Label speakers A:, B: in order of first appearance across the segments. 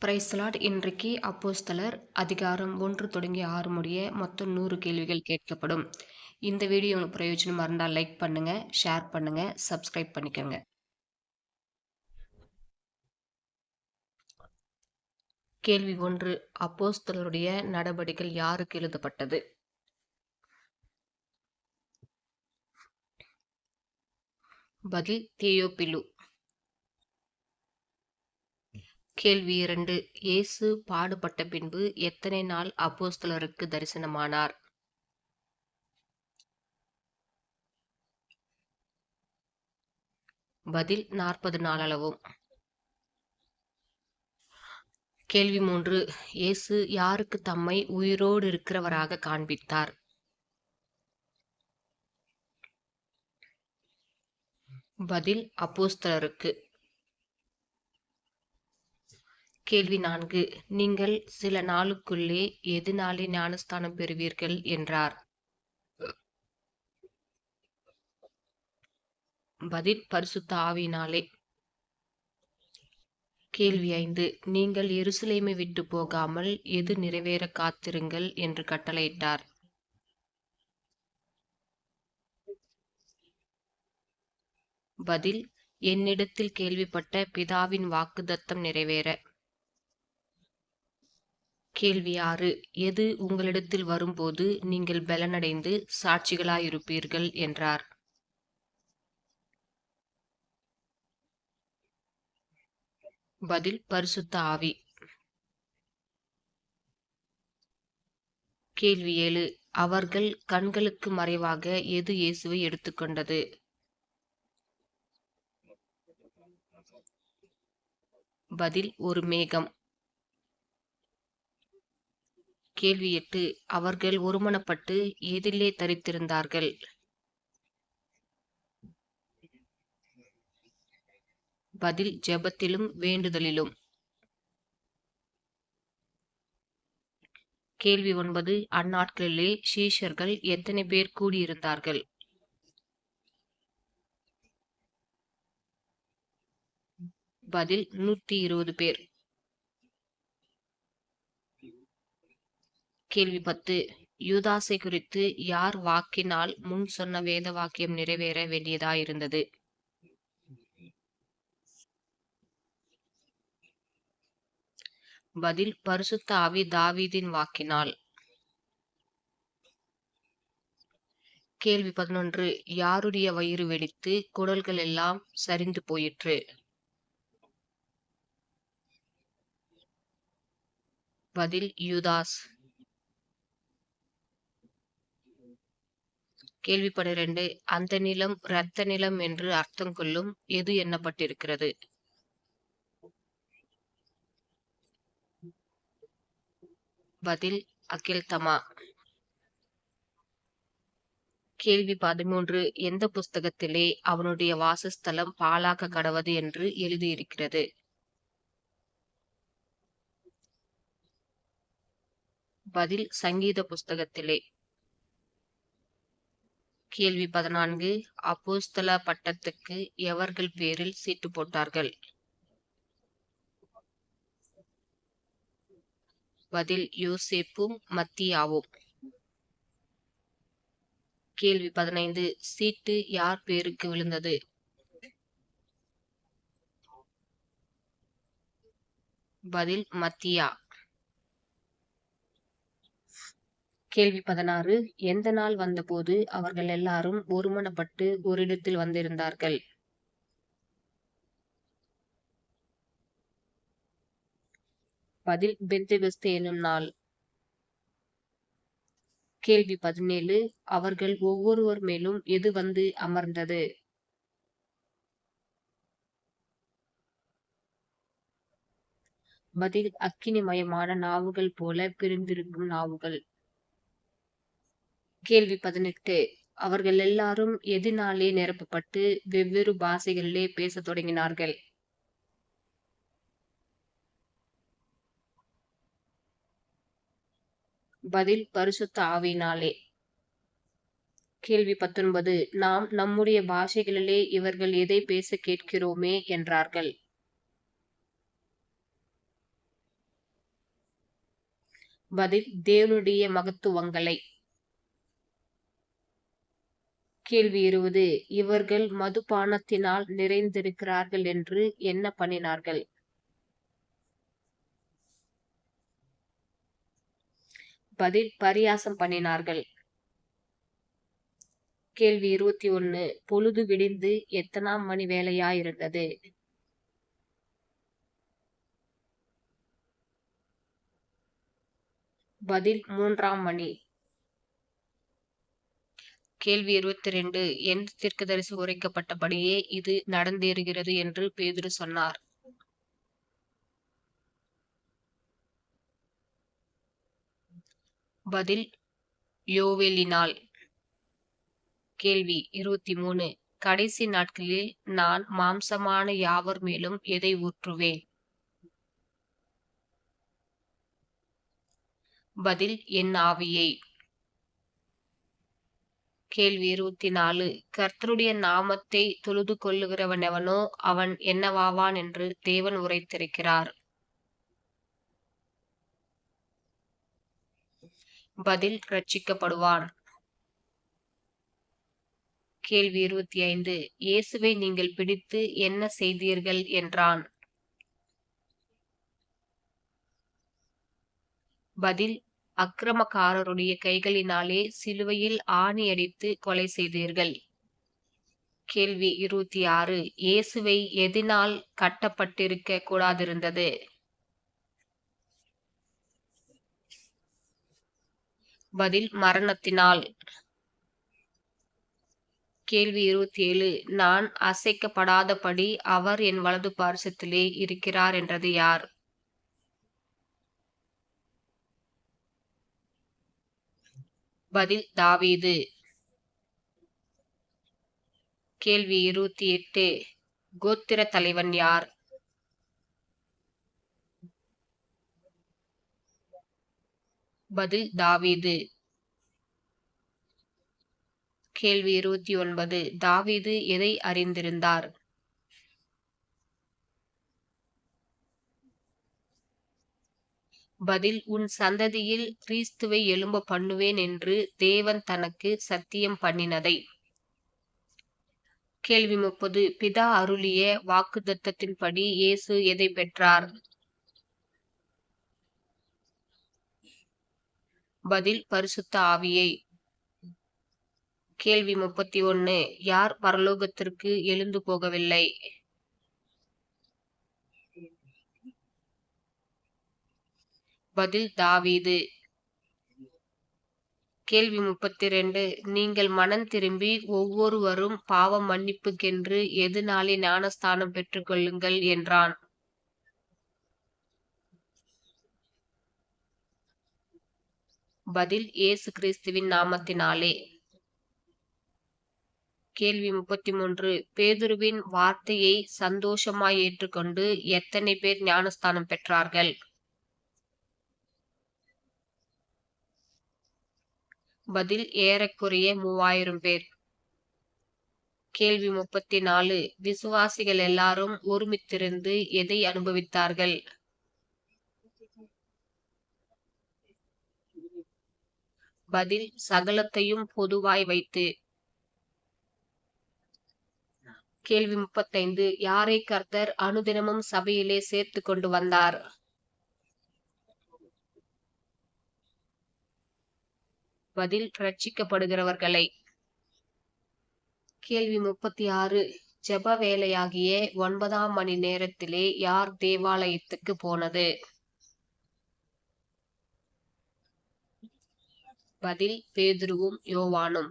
A: Praise the Lord. இன்றைக்கு அப்போஸ்தலர் அதிகாரம் 1 தொடங்கி 6 முடிய மொத்தம் 100 கேள்விகள் கேட்கப்படும். இந்த வீடியோ உங்களுக்கு பிரயோஜனமா இருந்தால் லைக் பண்ணுங்க, ஷேர் பண்ணுங்க, சப்ஸ்கிரைப் பண்ணிக்கோங்க. கேள்வி 1. அப்போஸ்தலருடைய நடபடிகள் யாருக்கு எழுதப்பட்டது? பதில் தேயோப்பிலு. கேள்வி 2. இயேசு பாடுபட்ட பின்பு எத்தனை நாள் அப்போஸ்தலருக்கு தரிசனமானார்? பதில் 40 நாளளவும். கேள்வி 3. இயேசு யாருக்கு தம்மை உயிரோடு இருக்கிறவராக காண்பித்தார்? பதில் அப்போஸ்தலருக்கு. கேள்வி 4. நீங்கள் சில நாளுக்குள்ளே எதினாலே ஞானஸ்தானம் பெறுவீர்கள் என்றார்? பதில் பரிசுத்த ஆவியினாலே. கேள்வி 5. நீங்கள் எருசலேமை விட்டு போகாமல் எது நிறைவேற காத்திருங்கள் என்று கட்டளையிட்டார்? பதில் என்னிடத்தில் கேள்விப்பட்ட பிதாவின் வாக்குத்தத்தம் நிறைவேற. கேள்வி 6. எது உங்களிடத்தில் வரும்போது நீங்கள் பலனடைந்து சாட்சிகளாயிருப்பீர்கள் என்றார்? பதில் பரிசுத்த ஆவி. கேள்வி 7. அவர்கள் கண்களுக்கு மறைவாக எது இயேசுவை எடுத்துக்கொண்டது? பதில் ஒரு மேகம். கேள்வி 8. அவர்கள் ஒருமனப்பட்டு எதிலே தரித்திருந்தார்கள்? பதில் ஜெபத்திலும் வேண்டுதலிலும். கேள்வி 9. அந்நாட்களிலே சீஷர்கள் எத்தனை பேர் கூடியிருந்தார்கள்? பதில் 120 பேர். கேள்வி 10. யூதாசை குறித்து யார் வாக்கினால் முன் சொன்ன வேத வாக்கியம் நிறைவேற வேண்டியதாயிருந்தது? பதில் பரிசுத்த ஆவி தாவீதின் வாக்கினால். கேள்வி 11. யாருடைய வயிறு வெடித்து குடல்கள் எல்லாம் சரிந்து போயிற்று? பதில் யூதாஸ். கேள்வி 12. அந்த நிலம் இரத்த நிலம் என்று அர்த்தம் கொள்ளும் எது எண்ணப்பட்டிருக்கிறது? பதில் அகெல்தமா. கேள்வி 13. எந்த புஸ்தகத்திலே அவனுடைய வாசஸ்தலம் பாழாக கடவது என்று எழுதியிருக்கிறது? பதில் சங்கீத புஸ்தகத்திலே. கேள்வி 14. அப்போஸ்தல பட்டத்துக்கு எவர்கள் பேரில் சீட்டு போட்டார்கள்? பதில் யோசேப்பும் மத்தியாவும். கேள்வி 15. சீட்டு யார் பேருக்கு விழுந்தது? பதில் மத்தியா. கேள்வி 16. எந்த நாள் வந்தபோது அவர்கள் எல்லாரும் ஒருமனப்பட்டு ஓரிடத்தில் வந்திருந்தார்கள்? பதில் பெந்தெகொஸ்தே எனும் நாள். கேள்வி 17. அவர்கள் ஒவ்வொருவர் மேலும் எது வந்து அமர்ந்தது? பதில் அக்கினிமயமான நாவுகள் போல பிரிந்திருக்கும் நாவுகள். கேள்வி 18. அவர்கள் எல்லாரும் எதினாலே நிரப்பப்பட்டு வெவ்வேறு பாஷைகளிலே பேசத் தொடங்கினார்கள்? பதில் பரிசுத்த ஆவியினாலே. கேள்வி 19. நாம் நம்முடைய பாஷைகளிலே இவர்கள் எதை பேச கேட்கிறோமே என்றார்கள்? பதில் தேவனுடைய மகத்துவங்களை. கேள்வி 20. இவர்கள் மதுபானத்தினால் நிறைந்திருக்கிறார்கள் என்று என்ன பண்ணினார்கள்? பதில் பரியாசம் பண்ணினார்கள். கேள்வி 21. பொழுது விடிந்து எத்தனாம் மணி வேளையாயிருந்தது? பதில் 3ஆம் மணி. கேள்வி 22. எந்த தீர்க்கதரிசி உரைக்கப்பட்டபடியே இது நடந்தேறுகிறது என்று பேதுரு சொன்னார்? பதில் யோவேலினால். கேள்வி 23. கடைசி நாட்களில் நான் மாம்சமான யாவர் மேலும் எதை ஊற்றுவேன்? பதில் என் ஆவியை. கேள்வி 24. கர்த்தருடைய நாமத்தை தொழுது கொள்ளுகிறவனெவனோ அவன் என்னவாவான் என்று தேவன் உரைத்திருக்கிறார்? பதில் ரட்சிக்கப்படுவான். கேள்வி 25. இயேசுவை நீங்கள் பிடித்து என்ன செய்தீர்கள் என்றான்? பதில் அக்கிரமக்காரருடைய கைகளினாலே சிலுவையில் ஆணி அடித்து கொலை செய்தீர்கள். கேள்வி 26. இயேசுவை எதினால் கட்டப்பட்டிருக்க கூடாதிருந்தது? பதில் மரணத்தினால். கேள்வி 27. நான் அசைக்கப்படாதபடி அவர் என் வலது பார்சத்திலே இருக்கிறார் என்றது யார்? பதில் தாவீது. கேள்வி 28. கோத்திர தலைவன் யார்? பதில் தாவீது. கேள்வி 29. தாவீது எதை அறிந்திருந்தார்? பதில் உன் சந்ததியில் கிறிஸ்துவை எழும்ப பண்ணுவேன் என்று தேவன் தனக்கு சத்தியம் பண்ணினதை. கேள்வி 30. பிதா அருளிய வாக்குத்தத்தத்தின்படி இயேசு எதை பெற்றார்? பதில் பரிசுத்த ஆவியை. கேள்வி 31. யார் பரலோகத்திற்கு எழுந்து போகவில்லை? பதில் தாவீது. கேள்வி 32. நீங்கள் மனம் திரும்பி ஒவ்வொருவரும் பாவ மன்னிப்புக்கென்று எதுநாளே ஞானஸ்தானம் பெற்றுக் கொள்ளுங்கள் என்றான்? பதில் இயேசு கிறிஸ்துவின் நாமத்தினாலே. கேள்வி 33. பேதுருவின் வார்த்தையை சந்தோஷமாய் ஏற்றுக்கொண்டு எத்தனை பேர் ஞானஸ்தானம் பெற்றார்கள்? பதில் ஏறக்குறைய 3000 பேர். கேள்வி 34. விசுவாசிகள் எல்லாரும் ஒருமித்திருந்து எதை அனுபவித்தார்கள்? பதில் சகலத்தையும் பொதுவாய் வைத்து. கேள்வி 35. யாரை கர்த்தர் அனுதினமும் சபையிலே சேர்த்து கொண்டு வந்தார்? பதில் ரட்சிக்கப்படுகிறவர்களை. கேள்வி 36. ஜெப வேளையாகிய 9ஆம் மணி நேரத்திலே யார் தேவாலயத்துக்கு போனது? பதில் பேதுருவும் யோவானும்.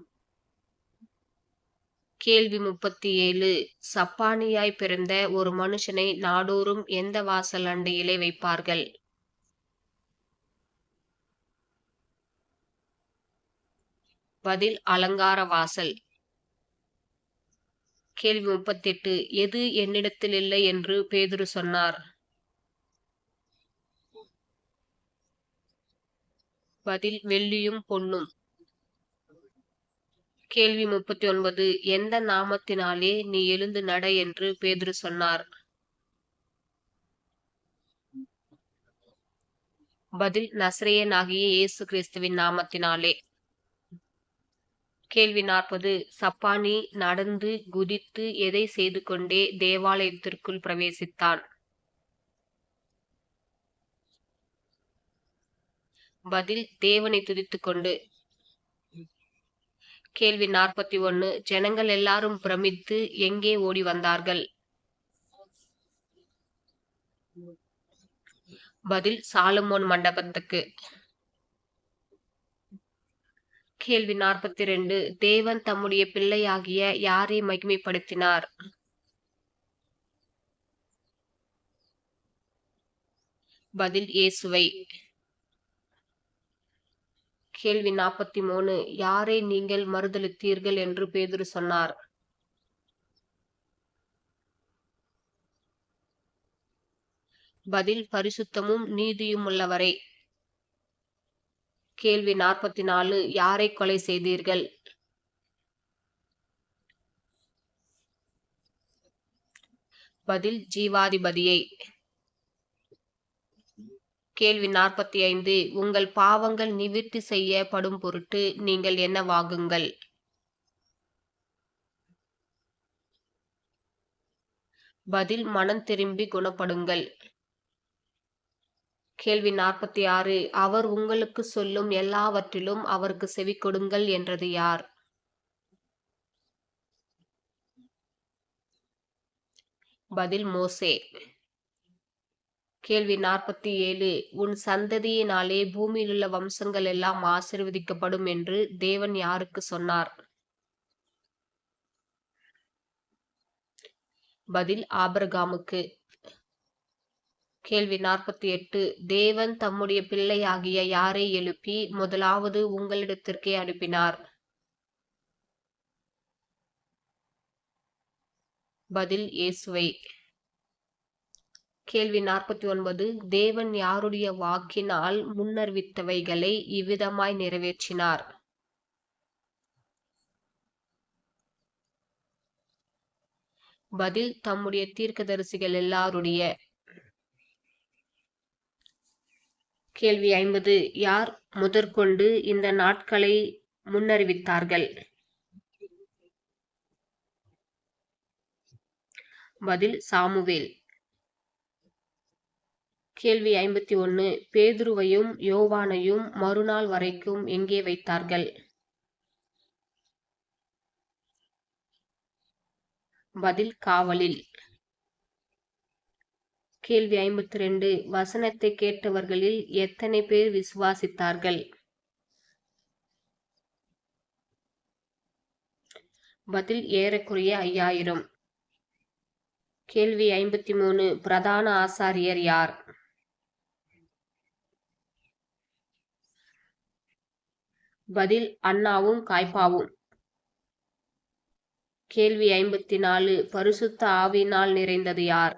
A: கேள்வி 37. சப்பானியாய் பிறந்த ஒரு மனுஷனை நாடோறும் எந்த வாசல் அண்டையிலே வைப்பார்கள்? பதில் அலங்கார வாசல். கேள்வி 38. எது என்னிடத்தில் இல்லை என்று பேதுரு சொன்னார்? பதில் வெள்ளியும் பொன்னும். கேள்வி 39. எந்த நாமத்தினாலே நீ எழுந்து நட என்று பேதுரு சொன்னார்? பதில் நசரேயனாகிய இயேசு கிறிஸ்துவின் நாமத்தினாலே. கேள்வி 40. சப்பானி நடந்து குதித்து எதை செய்து கொண்டே தேவாலயத்திற்குள் பிரவேசித்தான்? பதில் தேவனை துதித்துக் கொண்டு. கேள்வி 41. ஜனங்கள் எல்லாரும் பிரமித்து எங்கே ஓடி வந்தார்கள்? பதில் சாலமோன் மண்டபத்துக்கு. கேள்வி 42. தேவன் தம்முடைய பிள்ளையாகிய யாரை மகிமைப்படுத்தினார்? பதில் இயேசுவை. கேள்வி 43. யாரை நீங்கள் மறுதலித்தீர்கள் என்று பேதுரு சொன்னார்? பதில் பரிசுத்தமும் நீதியும் உள்ளவரை. கேள்வி 44. யாரை கொலை செய்தீர்கள்? பதில் ஜீவாதிபதியை. கேள்வி 45. உங்கள் பாவங்கள் நிவிர்த்தி செய்யப்படும் பொருட்டு நீங்கள் என்ன வாங்குங்கள்? பதில் மனம் திரும்பி குணப்படுங்கள். கேள்வி 46. அவர் உங்களுக்கு சொல்லும் எல்லாவற்றிலும் அவருக்கு செவி கொடுங்கள் என்றது யார்? பதில் மோசே. கேள்வி 47. உன் சந்ததியினாலே பூமியிலுள்ள வம்சங்கள் எல்லாம் ஆசீர்வதிக்கப்படும் என்று தேவன் யாருக்கு சொன்னார்? பதில் ஆபிரகாமுக்கு. கேள்வி 48. தேவன் தம்முடைய பிள்ளையாகிய யாரை எழுப்பி முதலாவது உங்களிடத்திற்கே அனுப்பினார்? பதில் இயேசுவை. கேள்வி 49. தேவன் யாருடைய வாக்கினால் முன்னறிவித்தவைகளை இவ்விதமாய் நிறைவேற்றினார்? பதில் தம்முடைய தீர்க்கதரிசிகள் எல்லாருடைய. கேள்வி 50. யார் முதற்கொண்டு இந்த நாட்களை முன்னறிவித்தார்கள்? பதில் சாமுவேல். கேள்வி 51. பேதுருவையும் யோவானையும் மறுநாள் வரைக்கும் எங்கே வைத்தார்கள்? பதில் காவலில். கேள்வி 52. வசனத்தை கேட்டவர்களில் எத்தனை பேர் விசுவாசித்தார்கள்? பதில் ஏறக்குறைய 5000. கேள்வி 53. பிரதான ஆசாரியர் யார்? பதில் அன்னாவும் காய்பாவும். கேள்வி 54. பரிசுத்த ஆவியினால் நிறைந்தது யார்?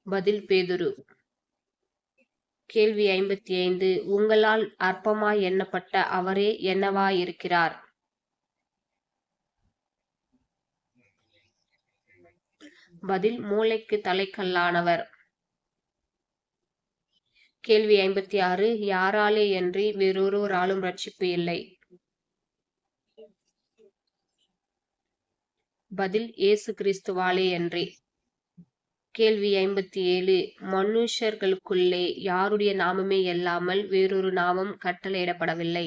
A: பதில் பேதுரு. கேள்வி 55. உங்களால் அற்பமாய் எண்ணப்பட்ட அவரே என்னவாயிருக்கிறார்? பதில் மூளைக்கு தலைக்கல்லானவர். கேள்வி 56. யாராலே அன்றி வேறொருவராலும் ரட்சிப்பு இல்லை? பதில் இயேசு கிறிஸ்துவாலே அன்றி. கேள்வி 57. மனுஷர்களுக்குள்ளே யாருடைய நாமமே அல்லாமல் வேறொரு நாமம் கட்டளையிடப்படவில்லை?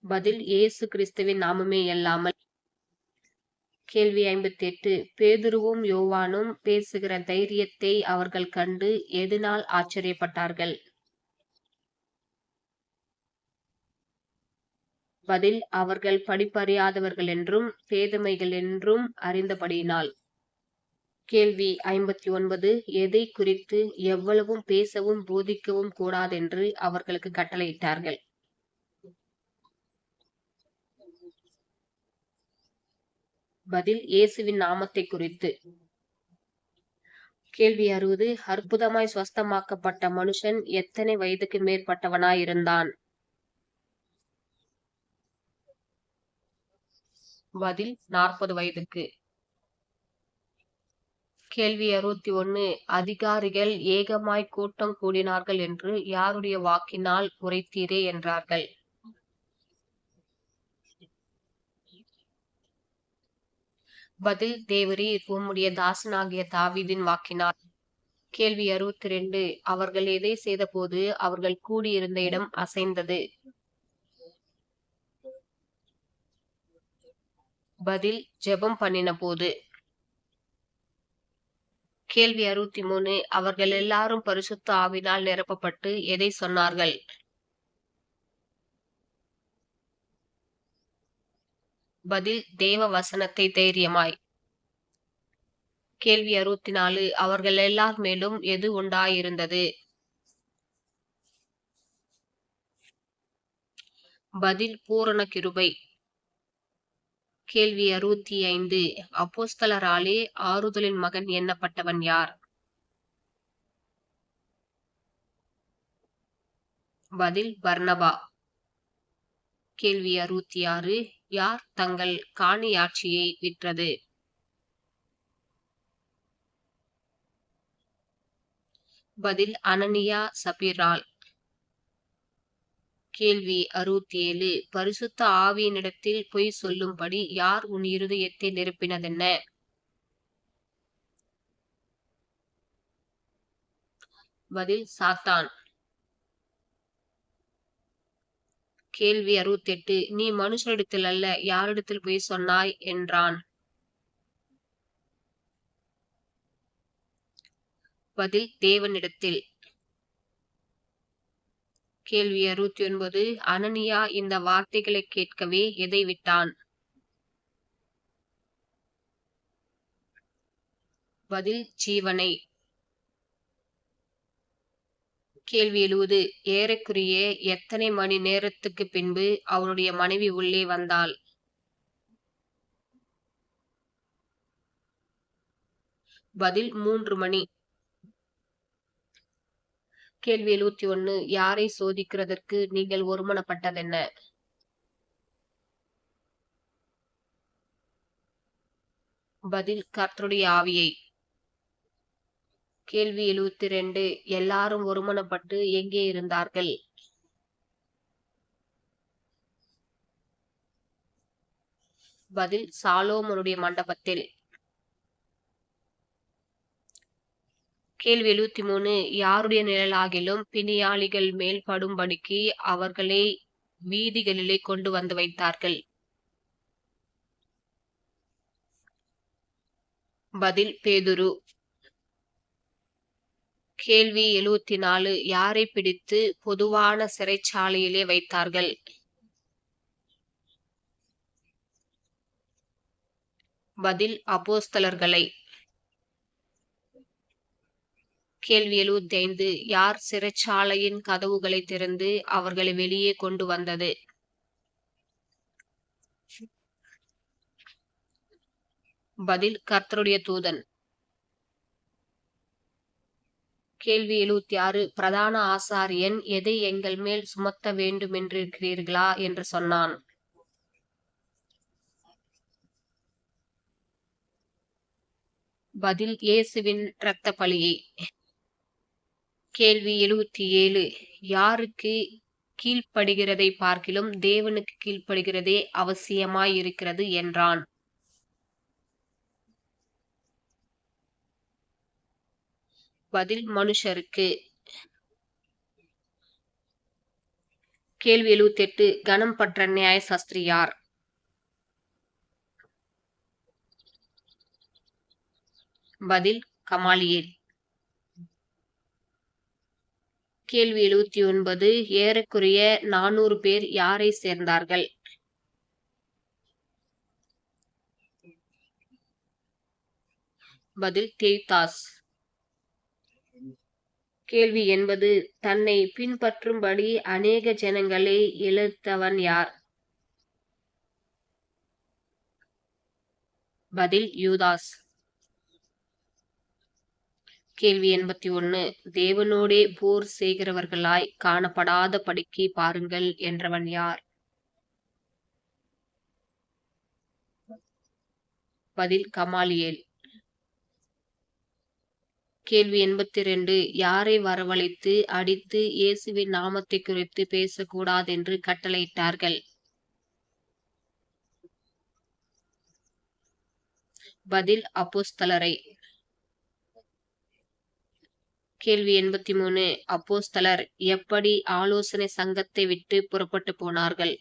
A: பதில் இயேசு கிறிஸ்துவின் நாமமே அல்லாமல். கேள்வி 58. பேதுருவும் யோவானும் பேசுகிற தைரியத்தை அவர்கள் கண்டு எதனால் ஆச்சரியப்பட்டார்கள்? பதில் அவர்கள் படிப்பறியாதவர்கள் என்றும் பேதமைகள் என்றும் அறிந்தபடியினால். கேள்வி 59. எதை குறித்து எவ்வளவும் பேசவும் போதிக்கவும் கூடாதென்று அவர்களுக்கு கட்டளையிட்டார்கள்? பதில் இயேசுவின் நாமத்தை குறித்து. கேள்வி 60. அற்புதமாய் சுஸ்தமாக்கப்பட்ட மனுஷன் எத்தனை வயதுக்கு மேற்பட்டவனாயிருந்தான்? பதில் 40 வயதுக்கு. கேள்வி 61. அதிகாரிகள் ஏகமாய் கூட்டம் கூடினார்கள் என்று யாருடைய வாக்கினால் உரைத்தீரே என்றார்கள்? பதில் தேவரீர் உம்முடைய தாசனாகிய தாவீதின் வாக்கினார். கேள்வி 62. அவர்கள் எதை செய்தபோது அவர்கள் கூடியிருந்த இடம் அசைந்தது? பதில் ஜெபம் பண்ணின போது. கேள்வி 63. அவர்கள் எல்லாரும் பரிசுத்த ஆவியினால் நிரப்பப்பட்டு எதை சொன்னார்கள்? பதில் தேவ வசனத்தை தைரியமாய். கேள்வி 64. அவர்கள் எல்லார் மேலும் எது உண்டாயிருந்தது? பதில் பூரண கிருபை. கேள்வி 65. அப்போஸ்தலராலே ஆறுதலின் மகன் எண்ணப்பட்டவன் யார்? பதில் பர்னபா. கேள்வி 66. யார் தங்கள் காணியாட்சியை விற்றது? பதில் அனனியா சபீராள். கேள்வி 67. பரிசுத்த ஆவியினிடத்தில் பொய் சொல்லும்படி யார் உன் இருதயத்தை நிரப்பினதென்ன? பதில் சாத்தான். கேள்வி 68. நீ மனுஷரிடத்தில் அல்ல யாரிடத்தில் பொய் சொன்னாய் என்றான்? பதில் தேவனிடத்தில். கேள்வி 69. அனனியா இந்த வார்த்தைகளை கேட்கவே எதை விட்டான்? பதில் ஜீவனை. கேள்வி 70. ஏறக்குறைய எத்தனை மணி நேரத்துக்கு பின்பு அவனுடைய மனைவி உள்ளே வந்தாள்? பதில் 3 மணி. கேள்வி 71. யாரை சோதிக்கிறதற்கு நீங்கள் ஒருமனப்பட்டதென்ன? பதில் கர்த்தருடைய ஆவியை. கேள்வி 72. எல்லாரும் ஒருமனப்பட்டு எங்கே இருந்தார்கள்? பதில் சாலோமோனுடைய மண்டபத்தில். கேள்வி 73. யாருடைய நிழலாகிலும் பிணியாளிகள் மேல் படும்படிக்கு அவர்களை வீதிகளிலே கொண்டு வந்து வைத்தார்கள்? பதில் பேதுரு. கேள்வி 74. யாரை பிடித்து பொதுவான சிறைச்சாலையிலே வைத்தார்கள்? பதில் அப்போஸ்தலர்களை. கேள்வி 75. யார் சிறைச்சாலையின் கதவுகளை திறந்து அவர்களை வெளியே கொண்டு வந்தது? பதில் கர்த்தருடைய தூதன். கேள்வி 76. பிரதான ஆசாரியன் எதை எங்கள் மேல் சுமத்த வேண்டுமென்றிருக்கிறீர்களா என்று சொன்னான்? பதில் இயேசுவின் இரத்த பலியை. கேள்வி 77. யாருக்கு கீழ்ப்படுகிறதை பார்க்கிலும் தேவனுக்கு கீழ்ப்படுகிறதே அவசியமாயிருக்கிறது என்றான்? பதில் மனுஷருக்கு. கேள்வி 78. கனம் பற்ற நியாய சாஸ்திரி யார்? பதில் கமாலியேல். கேள்வி 79. ஏறக்குறைய 400 பேர் யாரை சேர்ந்தார்கள்? பதில் தேய்தாஸ். கேள்வி 80. தன்னை பின்பற்றும்படி அநேக ஜனங்களை இழுத்தவன் யார்? பதில் யூதாஸ். கேள்வி 81. தேவனோடே போர் செய்கிறவர்களாய் காணப்படாத படிக்கு பாருங்கள் என்றவன் யார்? பதில் கமாலியேல். கேள்வி 82. யாரை வரவழைத்து அடித்து இயேசுவின் நாமத்தை குறித்து பேசக்கூடாதென்று கட்டளையிட்டார்கள்? பதில் அப்போஸ்தலரை. கேள்வி 83. அப்போஸ்தலர் எப்படி ஆலோசனை சங்கத்தை விட்டு புறப்பட்டு போனார்கள்?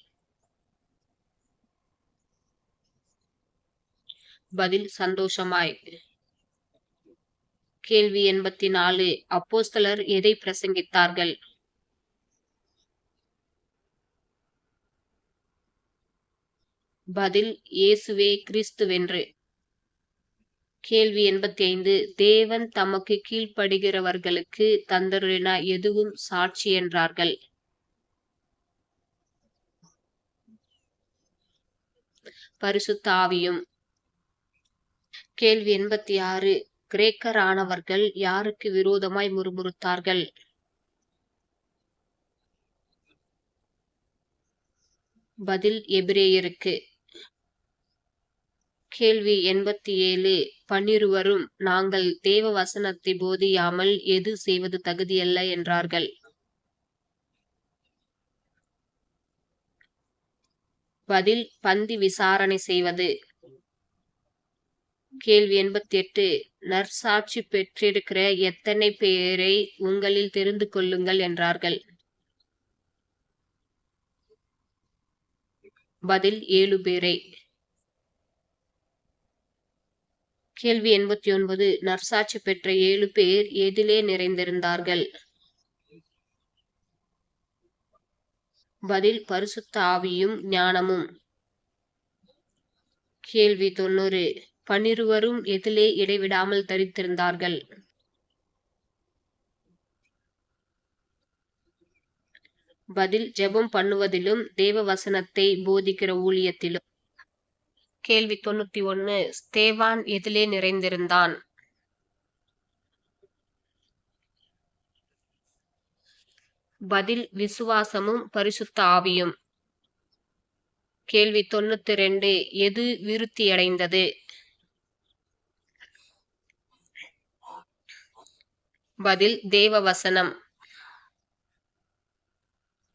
A: பதில் சந்தோஷமாய். கேள்வி 84. அப்போஸ்தலர் எதை பிரசங்கித்தார்கள்? பதில் இயேசுவே கிறிஸ்துவென்று. கேள்வி 85. தேவன் தமக்கு கீழ்ப்படுகிறவர்களுக்கு தந்தருளின எதுவும் சாட்சி என்றார்கள்? பரிசுத்த ஆவியும். கேள்வி 86. கிரேக்கரானவர்கள் யாருக்கு விரோதமாய் முறுமுறுத்தார்கள்? பதில் எபிரேயருக்கு. கேள்வி 87. பன்னிருவரும் நாங்கள் தேவ வசனத்தை போதியாமல் எது செய்வது தகுதியல்ல என்றார்கள்? பதில் பந்தி விசாரணை செய்வது. கேள்வி 88. நற்சாட்சி பெற்றிருக்கிற எத்தனை பேரை உங்களில் தெரிந்து கொள்ளுங்கள் என்றார்கள்? பதில் 7 பேரை. கேள்வி 89. நற்சாட்சி பெற்ற 7 பேர் எதிலே நிறைந்திருந்தார்கள்? பதில் பரிசுத்த ஆவியும் ஞானமும். கேள்வி 90. பன்னிருவரும் எதிலே இடைவிடாமல் தரித்திருந்தார்கள்? பதில் ஜெபம் பண்ணுவதிலும் தேவ வசனத்தை போதிக்கிற ஊழியத்திலும். கேள்வி 91. ஸ்தேவான் எதிலே நிறைந்திருந்தான்? பதில் விசுவாசமும் பரிசுத்த ஆவியும். கேள்வி 92. எது விருத்தியடைந்தது? பதில் தேவ வசனம்.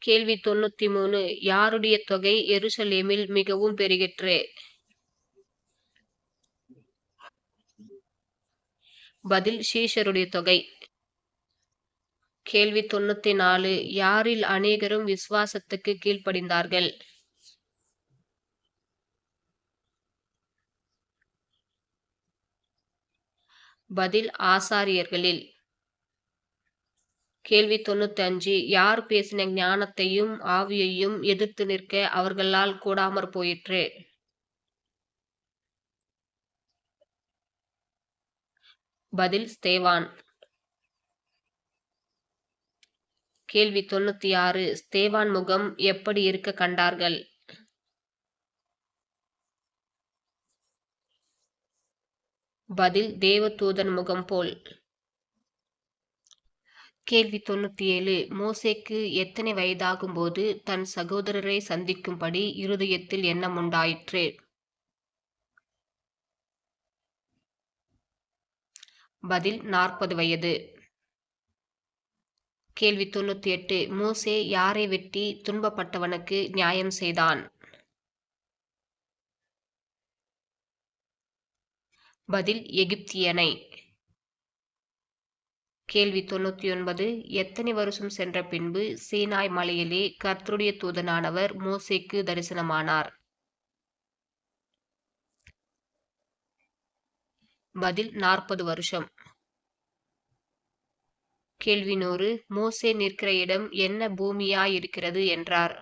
A: கேள்வி 93. யாருடைய தொகை எருசலேமில் மிகவும் பெருகிற்று? பதில் சீஷருடைய தொகை. கேள்வி 94. யாரில் அநேகரும் விசுவாசத்துக்கு கீழ்ப்படிந்தார்கள்? பதில் ஆசாரியர்களில். கேள்வி 95. யார் பேசின ஞானத்தையும் ஆவியையும் எதிர்த்து நிற்க அவர்களால் கூடாமற் போயிற்று? பதில் ஸ்தேவான். கேள்வி 96. ஸ்தேவான் முகம் எப்படி இருக்க கண்டார்கள்? பதில் தேவதூதன் முகம் போல். கேள்வி 97. மோசேக்கு எத்தனை வயதாகும்போது தன் சகோதரரை சந்திக்கும்படி இருதயத்தில் எண்ணம் உண்டாயிற்று? பதில் 40 வயது. கேள்வி 98. மோசே யாரை வெட்டி துன்பப்பட்டவனுக்கு நியாயம் செய்தான்? பதில் எகிப்தியனை. கேள்வி 99. எத்தனை வருஷம் சென்ற பின்பு சீனாய் மலையிலே கர்த்தருடைய தூதனானவர் மோசேக்கு தரிசனமானார்? பதில் 40 வருஷம். கேள்வி 100. மோசே நிற்கிற இடம் என்ன பூமியாயிருக்கிறது என்றார்?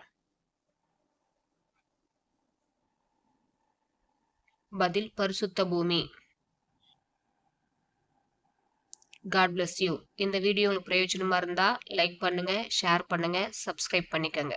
A: பதில் பரிசுத்த பூமி. God bless you. இந்த வீடியோ உங்களுக்கு பிரயோஜனமா இருந்தா லைக் பண்ணுங்க, ஷேர் பண்ணுங்க, சப்ஸ்கிரைப் பண்ணிக்கங்க.